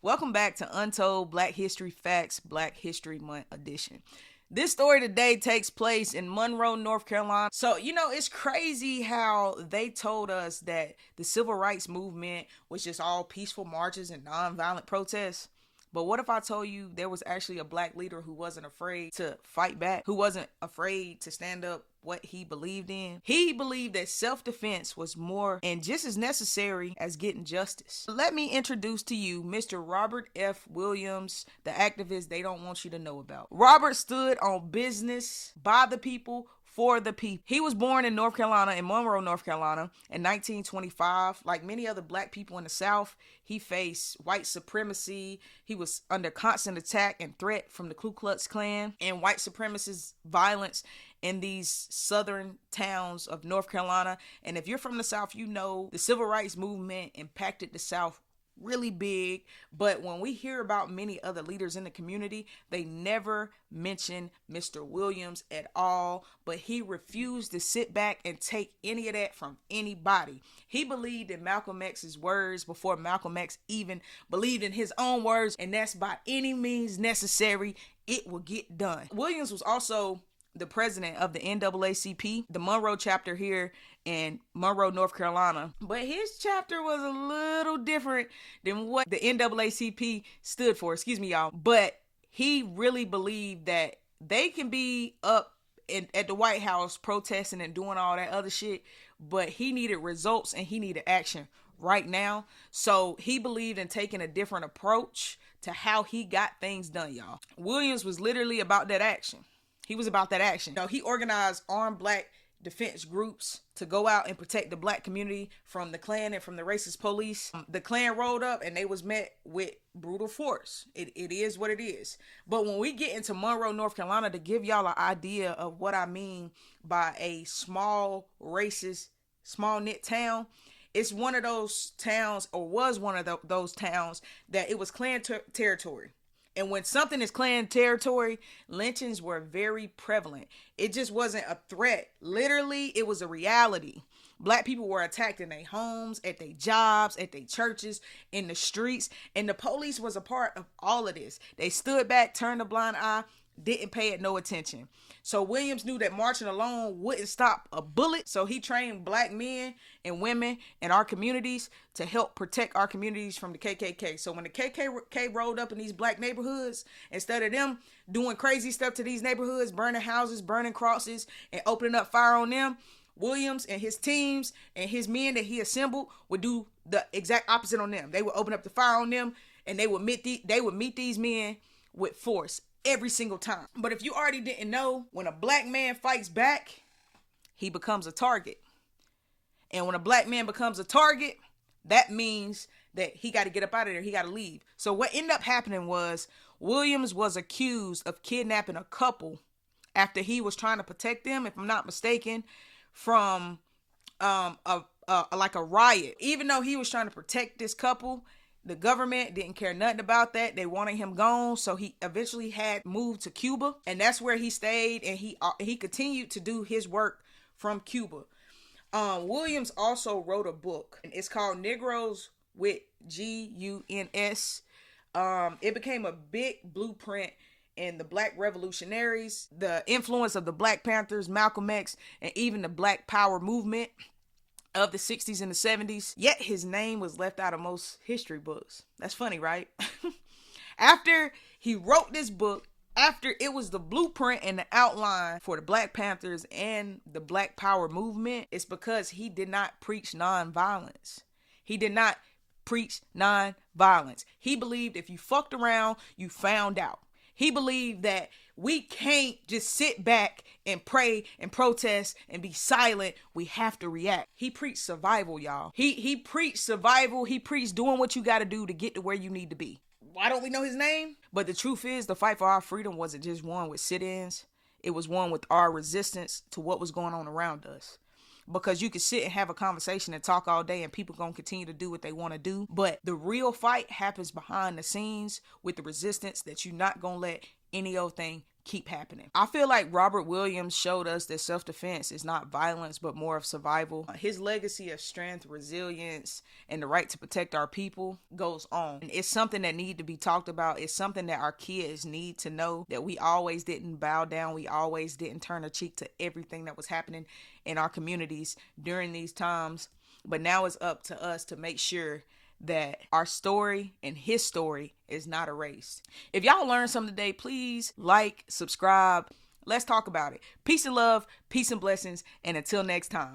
Welcome back to Untold Black History Facts, Black History Month edition. This story today takes place in Monroe, North Carolina. So, it's crazy how they told us that the civil rights movement was just all peaceful marches and nonviolent protests. But what if I told you there was actually a black leader who wasn't afraid to fight back, who wasn't afraid to stand up what he believed in? He believed that self-defense was more and just as necessary as getting justice. Let me introduce to you Mr. Robert F. Williams, the activist they don't want you to know about. Robert stood on business by the people, for the people. He was born in North Carolina, in Monroe, North Carolina, in 1925. Like many other black people in the South, he faced white supremacy. He was under constant attack and threat from the Ku Klux Klan and white supremacist violence in these southern towns of North Carolina. And if you're from the South, you know the civil rights movement impacted the South really big. But when we hear about many other leaders in the community, they never mention Mr. Williams at all. But he refused to sit back and take any of that from anybody. He believed in Malcolm X's words before Malcolm X even believed in his own words, and that's by any means necessary, it will get done. Williams was also the president of the NAACP, the Monroe chapter here in Monroe, North Carolina. But his chapter was a little different than what the NAACP stood for. Excuse me, y'all. But he really believed that they can be up at the White House protesting and doing all that other shit, but he needed results and he needed action right now. So he believed in taking a different approach to how he got things done, y'all. Williams was literally about that action. He was about that action. He organized armed black defense groups to go out and protect the black community from the Klan and from the racist police. The Klan rolled up and they was met with brutal force. It is what it is. But when we get into Monroe, North Carolina, to give y'all an idea of what I mean by a small racist, small knit town, it's one of those towns, or was one of those towns, that it was Klan territory. And when something is Klan territory, lynchings were very prevalent. It just wasn't a threat. Literally, it was a reality. Black people were attacked in their homes, at their jobs, at their churches, in the streets. And the police was a part of all of this. They stood back, turned a blind eye, didn't pay it no attention. So Williams knew that marching alone wouldn't stop a bullet. So he trained black men and women in our communities to help protect our communities from the KKK. So when the KKK rolled up in these black neighborhoods, instead of them doing crazy stuff to these neighborhoods, burning houses, burning crosses, and opening up fire on them, Williams and his teams and his men that he assembled would do the exact opposite on them. They would open up the fire on them, and they would meet these men with force every single time. But if you already didn't know, when a black man fights back, he becomes a target. And when a black man becomes a target, that means that he got to get up out of there. He got to leave. So what ended up happening was Williams was accused of kidnapping a couple after he was trying to protect them, if I'm not mistaken, from a riot. Even though he was trying to protect this couple, the government didn't care nothing about that. They wanted him gone. So he eventually had moved to Cuba, and that's where he stayed. And he continued to do his work from Cuba. Williams also wrote a book, and it's called Negroes with Guns. It became a big blueprint in the black revolutionaries, the influence of the Black Panthers, Malcolm X, and even the Black Power movement of the 60s and the 70s. Yet his name was left out of most history books. That's funny, right? After he wrote this book, after it was the blueprint and the outline for the Black Panthers and the Black Power movement, it's because he did not preach nonviolence. He did not preach nonviolence. He believed if you fucked around, you found out. He believed that we can't just sit back and pray and protest and be silent. We have to react. He preached survival, y'all. He preached survival. He preached doing what you got to do to get to where you need to be. Why don't we know his name? But the truth is, the fight for our freedom wasn't just one with sit-ins. It was one with our resistance to what was going on around us. Because you can sit and have a conversation and talk all day and people gonna continue to do what they want to do. But the real fight happens behind the scenes with the resistance that you're not gonna let any old thing keep happening. I feel like Robert Williams showed us that self-defense is not violence, but more of survival. His legacy of strength, resilience, and the right to protect our people goes on. And it's something that need to be talked about. It's something that our kids need to know, that we always didn't bow down. We always didn't turn a cheek to everything that was happening in our communities during these times. But now it's up to us to make sure that our story and his story is not erased. If y'all learned something today, please like, subscribe. Let's talk about it. Peace and love, peace and blessings, and until next time.